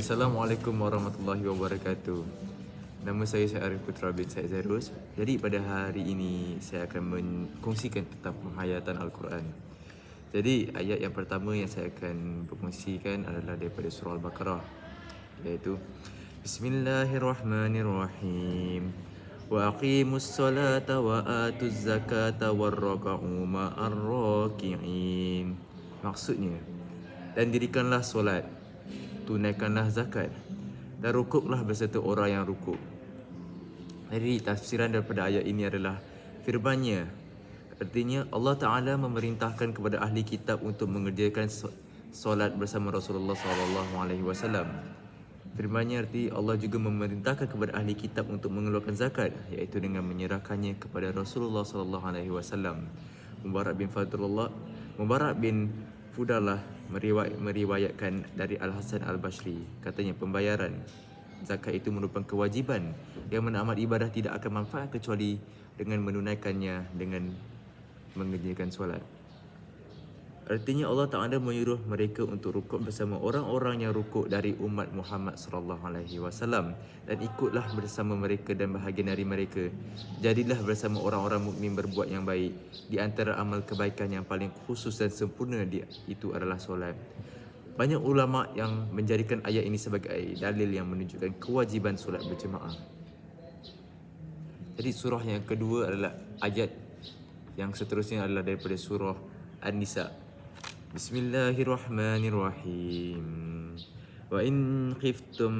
Assalamualaikum warahmatullahi wabarakatuh. Nama saya Arif Putra bin Said Zairus. Jadi pada hari ini saya akan mengkongsikan tentang penghayatan Al-Quran. Jadi ayat yang pertama yang saya akan berkongsikan adalah daripada surah Al-Baqarah, iaitu Bismillahirrahmanirrahim. Wa aqimus salata wa atuz zakata warraka'u ma'ar raki'in. Maksudnya, dan dirikanlah solat, tunaikanlah zakat, dan rukuklah beserta orang yang rukuk. Jadi tafsiran daripada ayat ini adalah firman-Nya. Artinya Allah Ta'ala memerintahkan kepada ahli kitab untuk mengerjakan solat bersama Rasulullah SAW. Firman-Nya arti Allah juga memerintahkan kepada ahli kitab untuk mengeluarkan zakat, iaitu dengan menyerahkannya kepada Rasulullah SAW. Mubarak bin Fudalah meriwayatkan dari Al-Hasan Al-Basri, katanya pembayaran zakat itu merupakan kewajiban yang mana amal ibadah tidak akan manfaat kecuali dengan menunaikannya dengan mengerjakan solat. Artinya Allah Ta'ala menyuruh mereka untuk rukuk bersama orang-orang yang rukuk dari umat Muhammad SAW, dan ikutlah bersama mereka dan bahagian dari mereka. Jadilah bersama orang-orang mukmin berbuat yang baik. Di antara amal kebaikan yang paling khusus dan sempurna itu adalah solat. Banyak ulama yang menjadikan ayat ini sebagai dalil yang menunjukkan kewajiban solat berjemaah. Jadi surah yang kedua adalah ayat yang seterusnya adalah daripada surah An-Nisa. Bismillahirrahmanirrahim. Wa in khiftum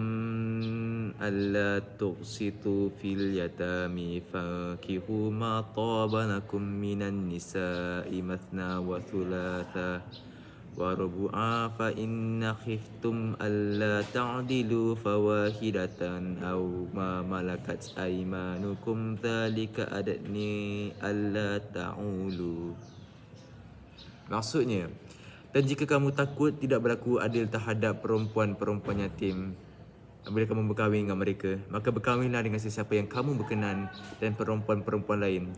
alla tuqsitu fil yatami fankihu ma taba lakum minan nisa'i mathna wa thulatha wa rubu'a fa inna khiftum alla ta'dilu fawahidatan aw ma malakat aymanukum dhalika adni alla ta'ulu. Maksudnya, dan jika kamu takut tidak berlaku adil terhadap perempuan-perempuan yatim bila kamu berkahwin dengan mereka, maka berkahwinlah dengan sesiapa yang kamu berkenan dan perempuan-perempuan lain,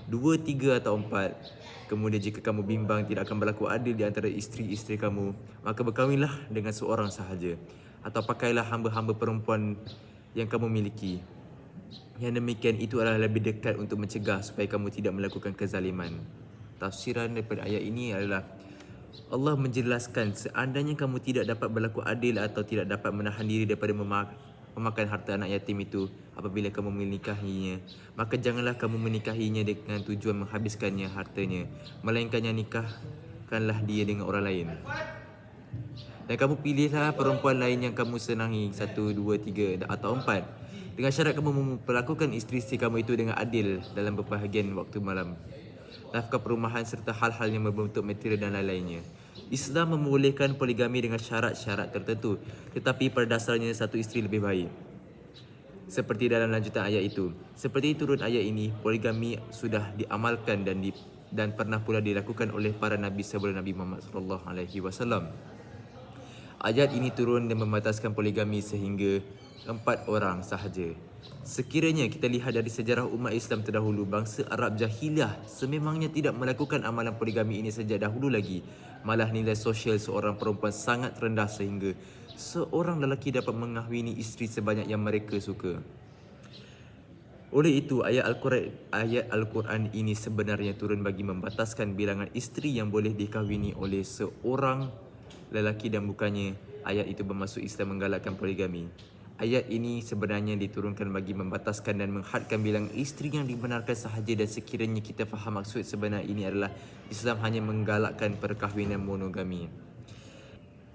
2, 3 atau 4. Kemudian jika kamu bimbang tidak akan berlaku adil di antara isteri-isteri kamu, maka berkahwinlah dengan seorang sahaja, atau pakailah hamba-hamba perempuan yang kamu miliki. Yang demikian itu adalah lebih dekat untuk mencegah supaya kamu tidak melakukan kezaliman. Tafsiran daripada ayat ini adalah Allah menjelaskan seandainya kamu tidak dapat berlaku adil atau tidak dapat menahan diri daripada memakan harta anak yatim itu apabila kamu menikahinya, maka janganlah kamu menikahinya dengan tujuan menghabiskannya hartanya, melainkan yang nikahkanlah dia dengan orang lain. Dan kamu pilihlah perempuan lain yang kamu senangi, 1, 2, 3 atau 4, dengan syarat kamu memperlakukan isteri-isteri kamu itu dengan adil dalam berbahagian waktu malam, nafkah perumahan serta hal-hal yang berbentuk material dan lain-lainnya. Islam membolehkan poligami dengan syarat-syarat tertentu, tetapi pada dasarnya satu isteri lebih baik. Seperti dalam lanjutan ayat itu. Seperti turun ayat ini, poligami sudah diamalkan dan pernah pula dilakukan oleh para nabi sebelum Nabi Muhammad SAW. Ayat ini turun dan membataskan poligami sehingga 4 orang sahaja. Sekiranya kita lihat dari sejarah umat Islam terdahulu, bangsa Arab Jahiliyah sememangnya tidak melakukan amalan poligami ini sejak dahulu lagi. Malah nilai sosial seorang perempuan sangat rendah sehingga seorang lelaki dapat mengahwini isteri sebanyak yang mereka suka. Oleh itu, ayat Al-Quran ini sebenarnya turun bagi membataskan bilangan isteri yang boleh dikahwini oleh seorang lelaki, dan bukannya ayat itu bermaksud Islam menggalakkan poligami. Ayat ini sebenarnya diturunkan bagi membataskan dan menghadkan bilangan isteri yang dibenarkan sahaja, dan sekiranya kita faham maksud sebenar ini adalah Islam hanya menggalakkan perkahwinan monogami.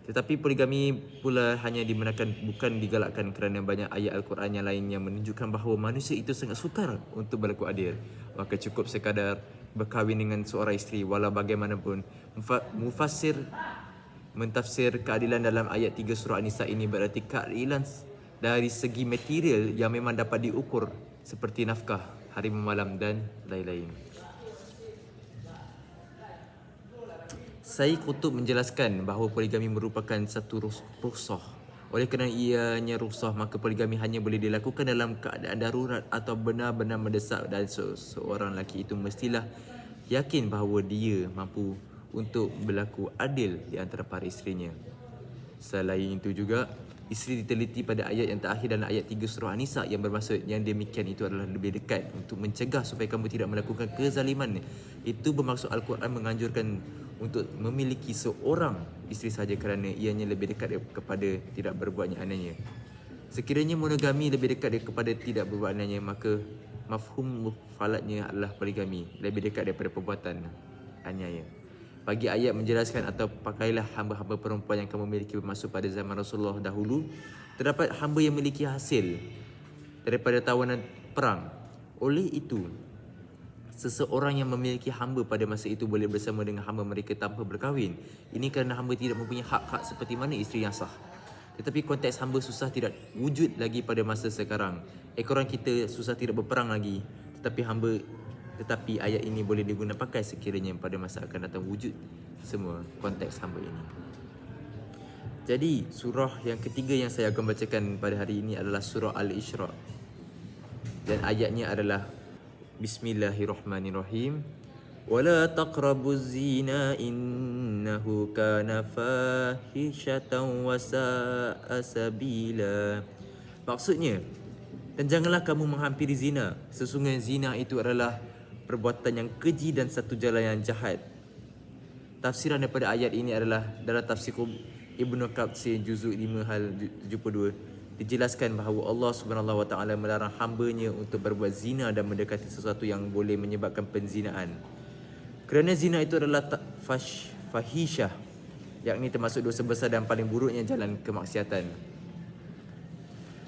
Tetapi poligami pula hanya dibenarkan, bukan digalakkan, kerana banyak ayat Al-Quran yang lain yang menunjukkan bahawa manusia itu sangat sukar untuk berlaku adil. Maka cukup sekadar berkahwin dengan seorang isteri. Walau bagaimanapun, mufassir mentafsir keadilan dalam ayat 3 surah An-Nisa ini berarti keadilan dari segi material yang memang dapat diukur, seperti nafkah, hari malam dan lain-lain. Syekh Qutb menjelaskan bahawa poligami merupakan satu rukhsah. Oleh kerana ianya rukhsah, maka poligami hanya boleh dilakukan dalam keadaan darurat atau benar-benar mendesak, dan seorang lelaki itu mestilah yakin bahawa dia mampu untuk berlaku adil di antara para isterinya. Selain itu juga, Isteri diteliti pada ayat yang terakhir dalam ayat 3 surah An-Nisa yang bermaksud yang demikian itu adalah lebih dekat untuk mencegah supaya kamu tidak melakukan kezaliman. Itu bermaksud Al-Quran menganjurkan untuk memiliki seorang isteri sahaja kerana ianya lebih dekat kepada tidak berbuatnya aniaya. Sekiranya monogami lebih dekat kepada tidak berbuat aniaya, maka mafhum mufalatnya adalah poligami, lebih dekat daripada perbuatan aniaya. Bagi ayat menjelaskan atau pakailah hamba-hamba perempuan yang kamu miliki bermaksud pada zaman Rasulullah dahulu. Terdapat hamba yang memiliki hasil daripada tawanan perang. Oleh itu, seseorang yang memiliki hamba pada masa itu boleh bersama dengan hamba mereka tanpa berkahwin. Ini kerana hamba tidak mempunyai hak-hak seperti mana isteri yang sah. Tetapi konteks hamba susah tidak wujud lagi pada masa sekarang. Ekoran kita susah tidak berperang lagi. Tetapi ayat ini boleh diguna pakai sekiranya pada masa akan datang wujud semua konteks hamba ini. Jadi surah yang ketiga yang saya akan bacakan pada hari ini adalah surah Al-Isra. Dan ayatnya adalah Bismillahirrahmanirrahim. Wala taqrabuz zina innahu kana fahishatan wa sa'a sabila. Maksudnya, dan janganlah kamu menghampiri zina. Sesungguhnya zina itu adalah perbuatan yang keji dan satu jalan yang jahat. Tafsiran daripada ayat ini adalah dalam tafsir Ibnu Katsir juzuk 5 hal 72 dijelaskan bahawa Allah Subhanahu Wa Taala melarang hamba-Nya untuk berbuat zina dan mendekati sesuatu yang boleh menyebabkan penzinaan. Kerana zina itu adalah fahisyah, yakni termasuk dosa besar dan paling buruknya jalan kemaksiatan.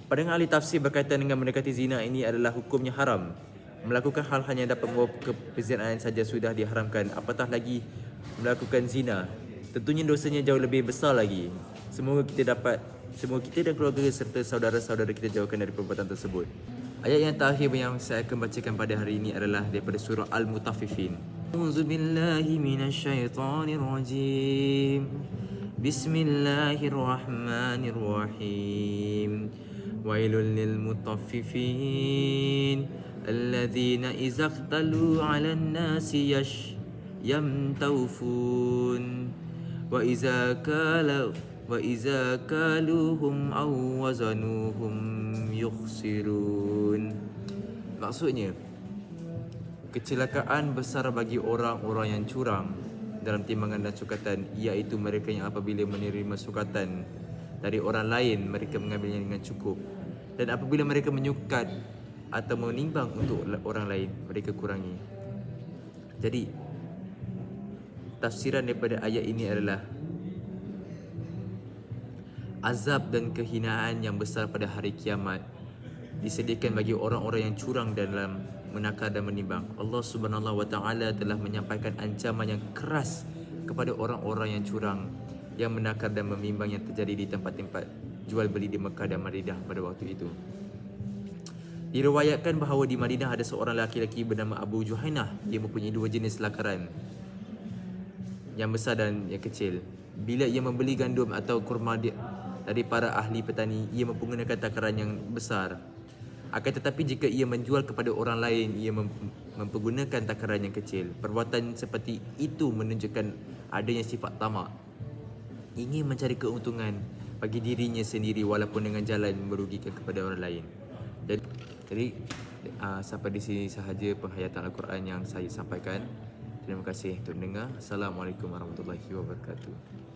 Pandangan ahli tafsir berkaitan dengan mendekati zina ini adalah hukumnya haram. Melakukan hal-hal yang dapat membawa ke perzinaan saja sudah diharamkan, apatah lagi melakukan zina. Tentunya dosanya jauh lebih besar lagi. Semoga kita dan keluarga serta saudara-saudara kita jauhkan dari perbuatan tersebut. Ayat yang terakhir yang saya akan bacakan pada hari ini adalah daripada surah Al-Mutaffifin. A'udzubillahi minasyaitonirrajim. Bismillahirrahmanirrahim. Wailul lil mutaffifin alladzina idza iqtalu 'alan nasi yamtawfun wa idza kaluhum aw wazanuhum yukhsirun. Maksudnya, kecelakaan besar bagi orang-orang yang curang dalam timbangan dan sukatan, iaitu mereka yang apabila menerima sukatan dari orang lain mereka mengambilnya dengan cukup, dan apabila mereka menyukat atau menimbang untuk orang lain mereka kurangi. Jadi tafsiran daripada ayat ini adalah azab dan kehinaan yang besar pada hari kiamat disediakan bagi orang-orang yang curang dalam menakar dan menimbang. Allah Subhanahu Wa Taala telah menyampaikan ancaman yang keras kepada orang-orang yang curang, yang menakar dan menimbang yang terjadi di tempat-tempat jual beli di Mekah dan Madinah pada waktu itu. Diriwayatkan bahawa di Madinah ada seorang lelaki bernama Abu Juhainah. Dia mempunyai dua jenis lakaran, yang besar dan yang kecil. Bila ia membeli gandum atau kurma dari para ahli petani, ia menggunakan takaran yang besar. Akan tetapi jika ia menjual kepada orang lain, ia mempergunakan takaran yang kecil. Perbuatan seperti itu menunjukkan adanya sifat tamak, ingin mencari keuntungan bagi dirinya sendiri walaupun dengan jalan merugikan kepada orang lain. Jadi sampai di sini sahaja penghayatan Al-Quran yang saya sampaikan. Terima kasih untuk mendengar. Assalamualaikum warahmatullahi wabarakatuh.